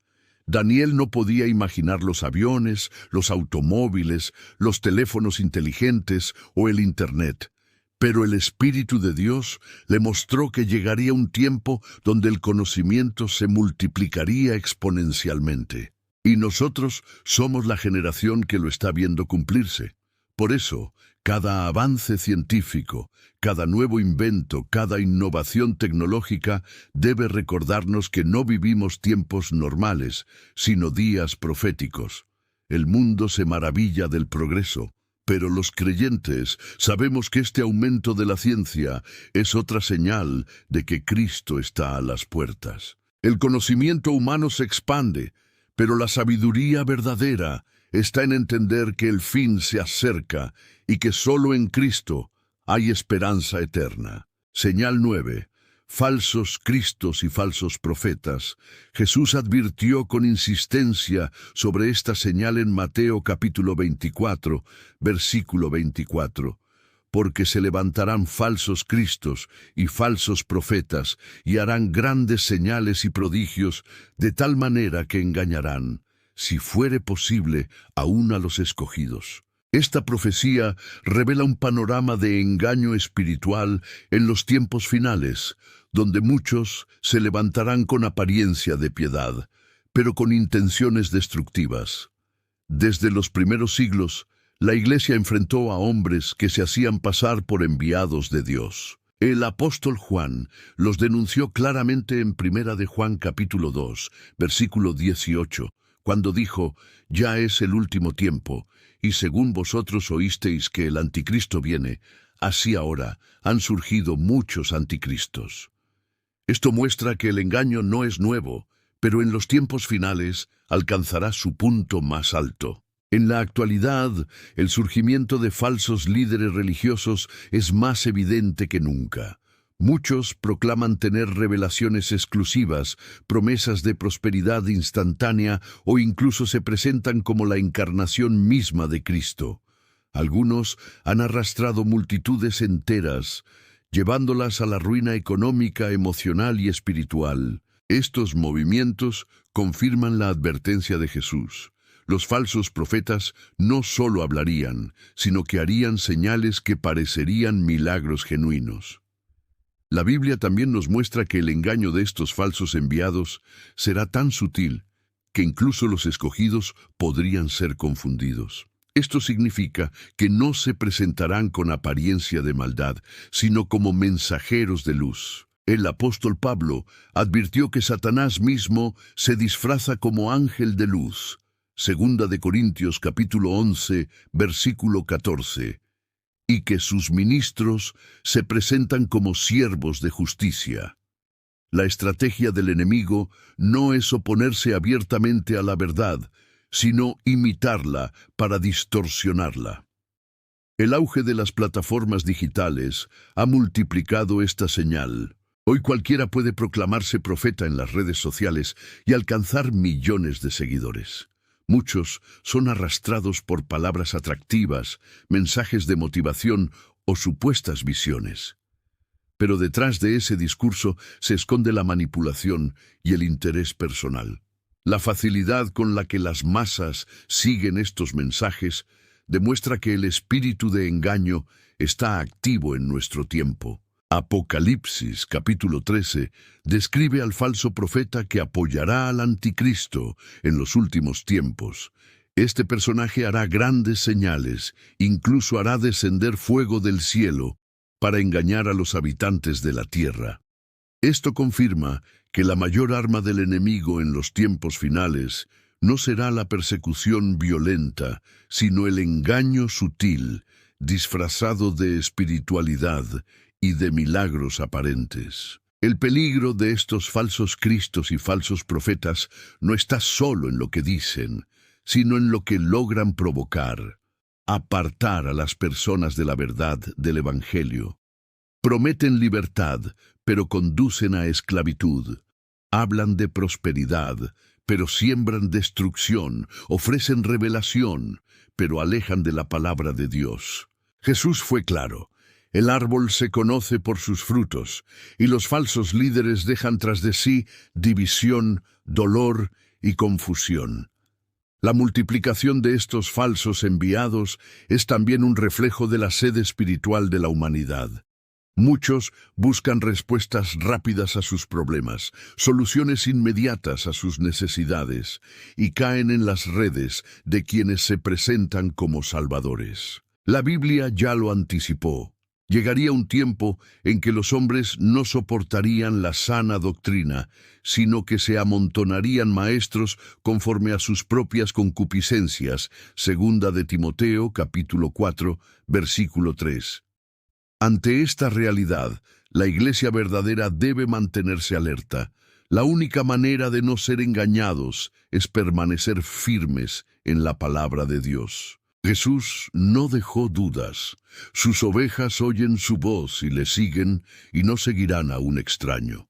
Daniel no podía imaginar los aviones, los automóviles, los teléfonos inteligentes o el Internet. Pero el Espíritu de Dios le mostró que llegaría un tiempo donde el conocimiento se multiplicaría exponencialmente. Y nosotros somos la generación que lo está viendo cumplirse. Por eso, cada avance científico, cada nuevo invento, cada innovación tecnológica debe recordarnos que no vivimos tiempos normales, sino días proféticos. El mundo se maravilla del progreso, pero los creyentes sabemos que este aumento de la ciencia es otra señal de que Cristo está a las puertas. El conocimiento humano se expande, pero la sabiduría verdadera está en entender que el fin se acerca y que solo en Cristo hay esperanza eterna. Señal 9. Falsos cristos y falsos profetas. Jesús advirtió con insistencia sobre esta señal en Mateo capítulo 24, versículo 24. Porque se levantarán falsos cristos y falsos profetas y harán grandes señales y prodigios, de tal manera que engañarán, si fuere posible, aún a los escogidos. Esta profecía revela un panorama de engaño espiritual en los tiempos finales, donde muchos se levantarán con apariencia de piedad, pero con intenciones destructivas. Desde los primeros siglos, la Iglesia enfrentó a hombres que se hacían pasar por enviados de Dios. El apóstol Juan los denunció claramente en Primera de Juan capítulo 2, versículo 18, cuando dijo: «Ya es el último tiempo, y según vosotros oísteis que el anticristo viene, así ahora han surgido muchos anticristos». Esto muestra que el engaño no es nuevo, pero en los tiempos finales alcanzará su punto más alto. En la actualidad, el surgimiento de falsos líderes religiosos es más evidente que nunca. Muchos proclaman tener revelaciones exclusivas, promesas de prosperidad instantánea o incluso se presentan como la encarnación misma de Cristo. Algunos han arrastrado multitudes enteras, llevándolas a la ruina económica, emocional y espiritual. Estos movimientos confirman la advertencia de Jesús. Los falsos profetas no solo hablarían, sino que harían señales que parecerían milagros genuinos. La Biblia también nos muestra que el engaño de estos falsos enviados será tan sutil que incluso los escogidos podrían ser confundidos. Esto significa que no se presentarán con apariencia de maldad, sino como mensajeros de luz. El apóstol Pablo advirtió que Satanás mismo se disfraza como ángel de luz. Segunda de Corintios capítulo 11, versículo 14. Y que sus ministros se presentan como siervos de justicia. La estrategia del enemigo no es oponerse abiertamente a la verdad, sino imitarla para distorsionarla. El auge de las plataformas digitales ha multiplicado esta señal. Hoy cualquiera puede proclamarse profeta en las redes sociales y alcanzar millones de seguidores. Muchos son arrastrados por palabras atractivas, mensajes de motivación o supuestas visiones. Pero detrás de ese discurso se esconde la manipulación y el interés personal. La facilidad con la que las masas siguen estos mensajes demuestra que el espíritu de engaño está activo en nuestro tiempo. Apocalipsis capítulo 13 describe al falso profeta que apoyará al anticristo en los últimos tiempos. Este personaje hará grandes señales, incluso hará descender fuego del cielo para engañar a los habitantes de la tierra. Esto confirma que la mayor arma del enemigo en los tiempos finales no será la persecución violenta, sino el engaño sutil, disfrazado de espiritualidad y de milagros aparentes. El peligro de estos falsos cristos y falsos profetas no está solo en lo que dicen, sino en lo que logran provocar, apartar a las personas de la verdad del Evangelio. Prometen libertad, pero conducen a esclavitud. Hablan de prosperidad, pero siembran destrucción. Ofrecen revelación, pero alejan de la palabra de Dios. Jesús fue claro. El árbol se conoce por sus frutos, y los falsos líderes dejan tras de sí división, dolor y confusión. La multiplicación de estos falsos enviados es también un reflejo de la sed espiritual de la humanidad. Muchos buscan respuestas rápidas a sus problemas, soluciones inmediatas a sus necesidades, y caen en las redes de quienes se presentan como salvadores. La Biblia ya lo anticipó. Llegaría un tiempo en que los hombres no soportarían la sana doctrina, sino que se amontonarían maestros conforme a sus propias concupiscencias. Segunda de Timoteo, capítulo 4, versículo 3. Ante esta realidad, la Iglesia verdadera debe mantenerse alerta. La única manera de no ser engañados es permanecer firmes en la palabra de Dios. Jesús no dejó dudas. Sus ovejas oyen su voz y le siguen, y no seguirán a un extraño.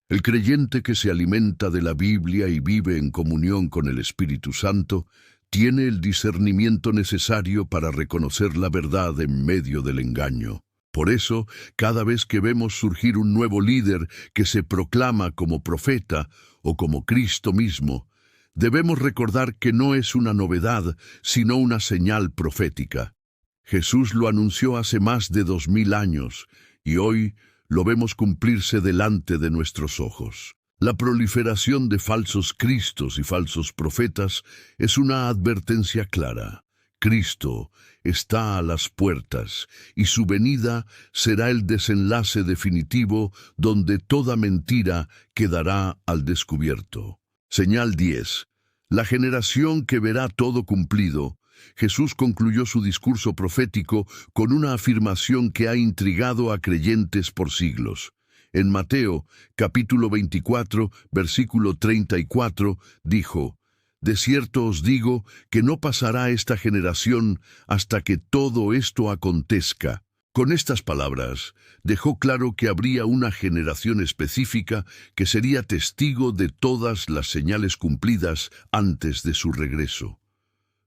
El creyente que se alimenta de la Biblia y vive en comunión con el Espíritu Santo tiene el discernimiento necesario para reconocer la verdad en medio del engaño. Por eso, cada vez que vemos surgir un nuevo líder que se proclama como profeta o como Cristo mismo, debemos recordar que no es una novedad, sino una señal profética. Jesús lo anunció hace más de 2000 años, y hoy lo vemos cumplirse delante de nuestros ojos. La proliferación de falsos cristos y falsos profetas es una advertencia clara. Cristo está a las puertas, y su venida será el desenlace definitivo donde toda mentira quedará al descubierto. Señal 10. La generación que verá todo cumplido. Jesús concluyó su discurso profético con una afirmación que ha intrigado a creyentes por siglos. En Mateo, capítulo 24, versículo 34, dijo: «De cierto os digo que no pasará esta generación hasta que todo esto acontezca». Con estas palabras, dejó claro que habría una generación específica que sería testigo de todas las señales cumplidas antes de su regreso.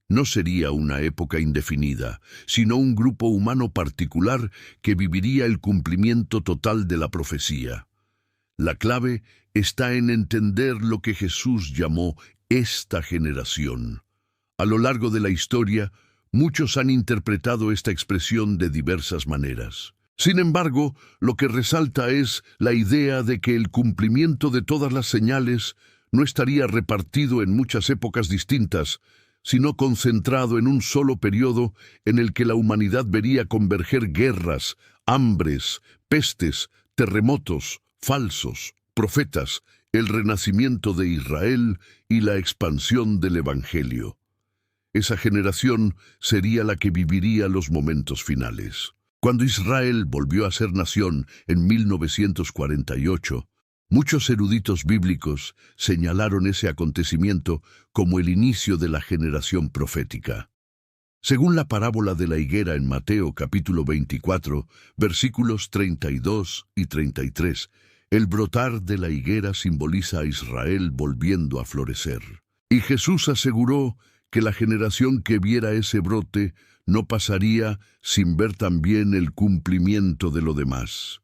No sería una época indefinida, sino un grupo humano particular que viviría el cumplimiento total de la profecía. La clave está en entender lo que Jesús llamó esta generación. A lo largo de la historia, muchos han interpretado esta expresión de diversas maneras. Sin embargo, lo que resalta es la idea de que el cumplimiento de todas las señales no estaría repartido en muchas épocas distintas, sino concentrado en un solo periodo en el que la humanidad vería converger guerras, hambres, pestes, terremotos, falsos, profetas, el renacimiento de Israel y la expansión del Evangelio. Esa generación sería la que viviría los momentos finales. Cuando Israel volvió a ser nación en 1948, muchos eruditos bíblicos señalaron ese acontecimiento como el inicio de la generación profética. Según la parábola de la higuera en Mateo capítulo 24, versículos 32 y 33, el brotar de la higuera simboliza a Israel volviendo a florecer. Y Jesús aseguró que la generación que viera ese brote no pasaría sin ver también el cumplimiento de lo demás.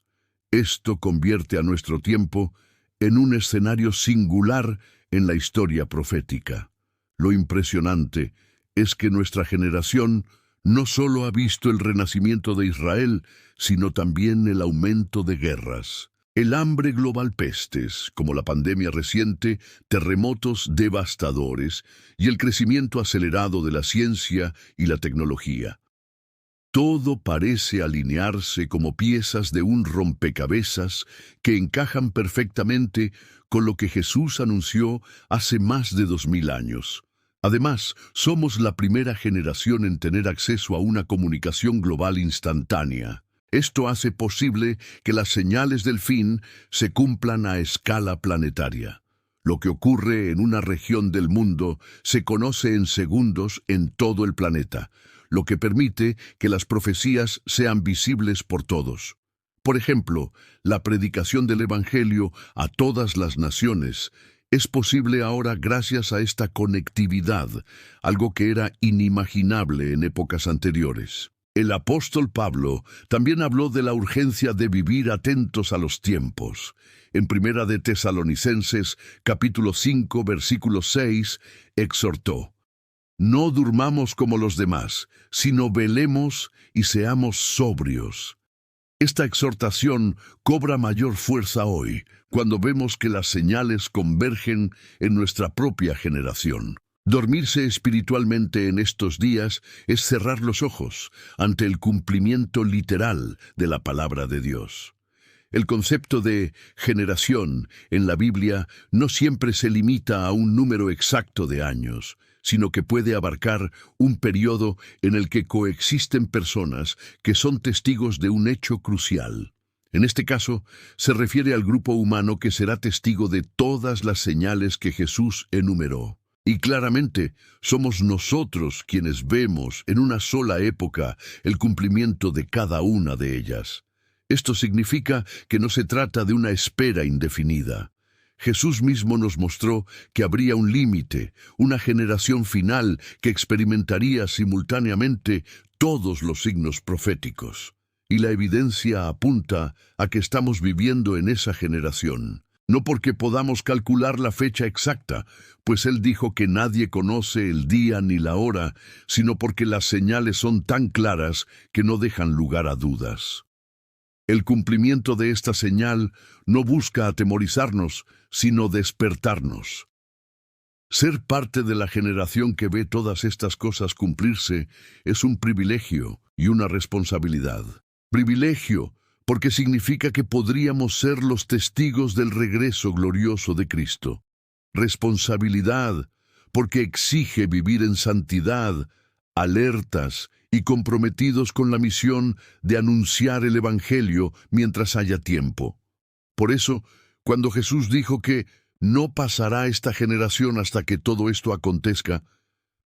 Esto convierte a nuestro tiempo en un escenario singular en la historia profética. Lo impresionante es que nuestra generación no solo ha visto el renacimiento de Israel, sino también el aumento de guerras. El hambre global, pestes, como la pandemia reciente, terremotos devastadores y el crecimiento acelerado de la ciencia y la tecnología. Todo parece alinearse como piezas de un rompecabezas que encajan perfectamente con lo que Jesús anunció hace más de 2000 años. Además, somos la primera generación en tener acceso a una comunicación global instantánea. Esto hace posible que las señales del fin se cumplan a escala planetaria. Lo que ocurre en una región del mundo se conoce en segundos en todo el planeta, lo que permite que las profecías sean visibles por todos. Por ejemplo, la predicación del Evangelio a todas las naciones es posible ahora gracias a esta conectividad, algo que era inimaginable en épocas anteriores. El apóstol Pablo también habló de la urgencia de vivir atentos a los tiempos. en Primera de Tesalonicenses, capítulo 5, versículo 6, exhortó: No durmamos como los demás, sino velemos y seamos sobrios. Esta exhortación cobra mayor fuerza hoy, cuando vemos que las señales convergen en nuestra propia generación. Dormirse espiritualmente en estos días es cerrar los ojos ante el cumplimiento literal de la palabra de Dios. El concepto de generación en la Biblia no siempre se limita a un número exacto de años, sino que puede abarcar un periodo en el que coexisten personas que son testigos de un hecho crucial. En este caso, se refiere al grupo humano que será testigo de todas las señales que Jesús enumeró. Y claramente, somos nosotros quienes vemos en una sola época el cumplimiento de cada una de ellas. Esto significa que no se trata de una espera indefinida. Jesús mismo nos mostró que habría un límite, una generación final que experimentaría simultáneamente todos los signos proféticos. Y la evidencia apunta a que estamos viviendo en esa generación. No porque podamos calcular la fecha exacta, pues Él dijo que nadie conoce el día ni la hora, sino porque las señales son tan claras que no dejan lugar a dudas. El cumplimiento de esta señal no busca atemorizarnos, sino despertarnos. Ser parte de la generación que ve todas estas cosas cumplirse es un privilegio y una responsabilidad. Privilegio, porque significa que podríamos ser los testigos del regreso glorioso de Cristo. Responsabilidad, porque exige vivir en santidad, alertas y comprometidos con la misión de anunciar el Evangelio mientras haya tiempo. Por eso, cuando Jesús dijo que no pasará esta generación hasta que todo esto acontezca,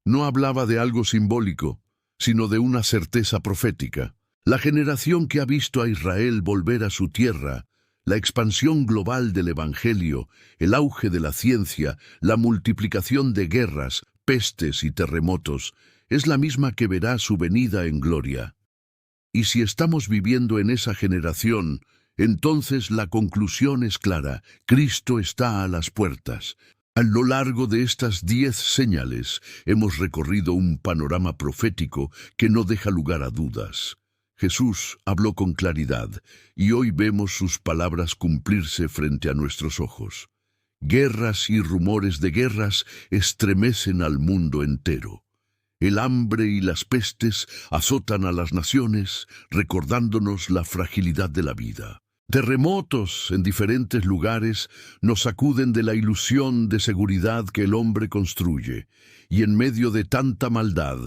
no hablaba de algo simbólico, sino de una certeza profética. La generación que ha visto a Israel volver a su tierra, la expansión global del Evangelio, el auge de la ciencia, la multiplicación de guerras, pestes y terremotos, es la misma que verá su venida en gloria. Y si estamos viviendo en esa generación, entonces la conclusión es clara: Cristo está a las puertas. A lo largo de estas 10 señales hemos recorrido un panorama profético que no deja lugar a dudas. Jesús habló con claridad, y hoy vemos sus palabras cumplirse frente a nuestros ojos. Guerras y rumores de guerras estremecen al mundo entero. El hambre y las pestes azotan a las naciones, recordándonos la fragilidad de la vida. Terremotos en diferentes lugares nos sacuden de la ilusión de seguridad que el hombre construye, y en medio de tanta maldad,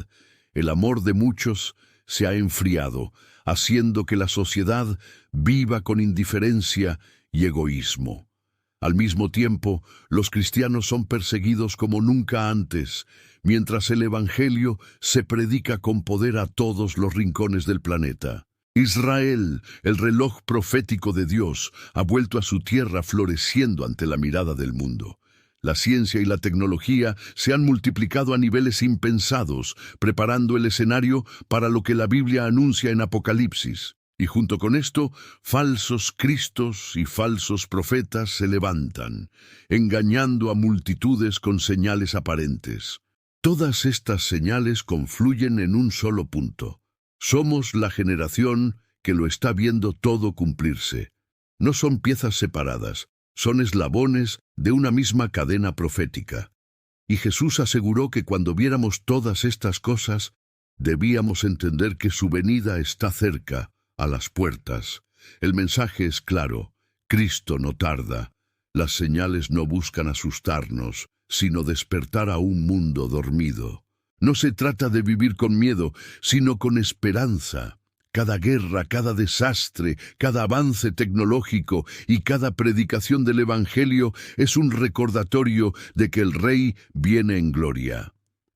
el amor de muchos se ha enfriado, haciendo que la sociedad viva con indiferencia y egoísmo. Al mismo tiempo, los cristianos son perseguidos como nunca antes, mientras el Evangelio se predica con poder a todos los rincones del planeta. Israel, el reloj profético de Dios, ha vuelto a su tierra floreciendo ante la mirada del mundo. La ciencia y la tecnología se han multiplicado a niveles impensados, preparando el escenario para lo que la Biblia anuncia en Apocalipsis. Y junto con esto, falsos cristos y falsos profetas se levantan, engañando a multitudes con señales aparentes. Todas estas señales confluyen en un solo punto. Somos la generación que lo está viendo todo cumplirse. No son piezas separadas, son eslabones de una misma cadena profética. Y Jesús aseguró que cuando viéramos todas estas cosas, debíamos entender que su venida está cerca, a las puertas. El mensaje es claro: Cristo no tarda. Las señales no buscan asustarnos, sino despertar a un mundo dormido. No se trata de vivir con miedo, sino con esperanza. Cada guerra, cada desastre, cada avance tecnológico y cada predicación del Evangelio es un recordatorio de que el Rey viene en gloria.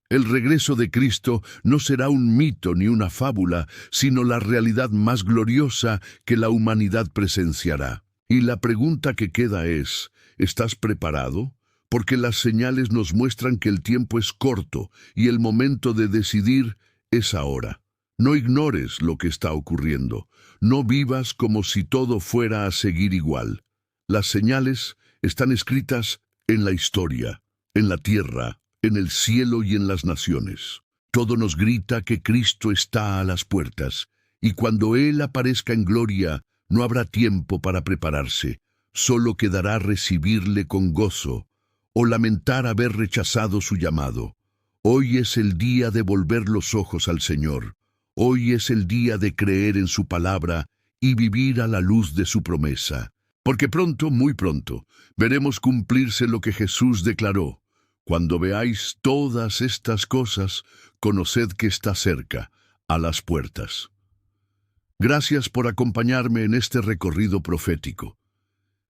El regreso de Cristo no será un mito ni una fábula, sino la realidad más gloriosa que la humanidad presenciará. Y la pregunta que queda es: ¿estás preparado? Porque las señales nos muestran que el tiempo es corto y el momento de decidir es ahora. No ignores lo que está ocurriendo. No vivas como si todo fuera a seguir igual. Las señales están escritas en la historia, en la tierra, en el cielo y en las naciones. Todo nos grita que Cristo está a las puertas, y cuando Él aparezca en gloria, no habrá tiempo para prepararse, solo quedará recibirle con gozo, o lamentar haber rechazado su llamado. Hoy es el día de volver los ojos al Señor. Hoy es el día de creer en su palabra y vivir a la luz de su promesa. Porque pronto, muy pronto, veremos cumplirse lo que Jesús declaró. Cuando veáis todas estas cosas, conoced que está cerca, a las puertas. Gracias por acompañarme en este recorrido profético.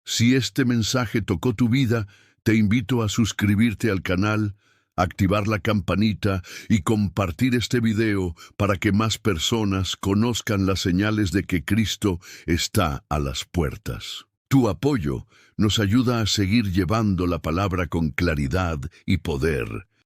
Si este mensaje tocó tu vida, te invito a suscribirte al canal, activar la campanita y compartir este video para que más personas conozcan las señales de que Cristo está a las puertas. Tu apoyo nos ayuda a seguir llevando la palabra con claridad y poder.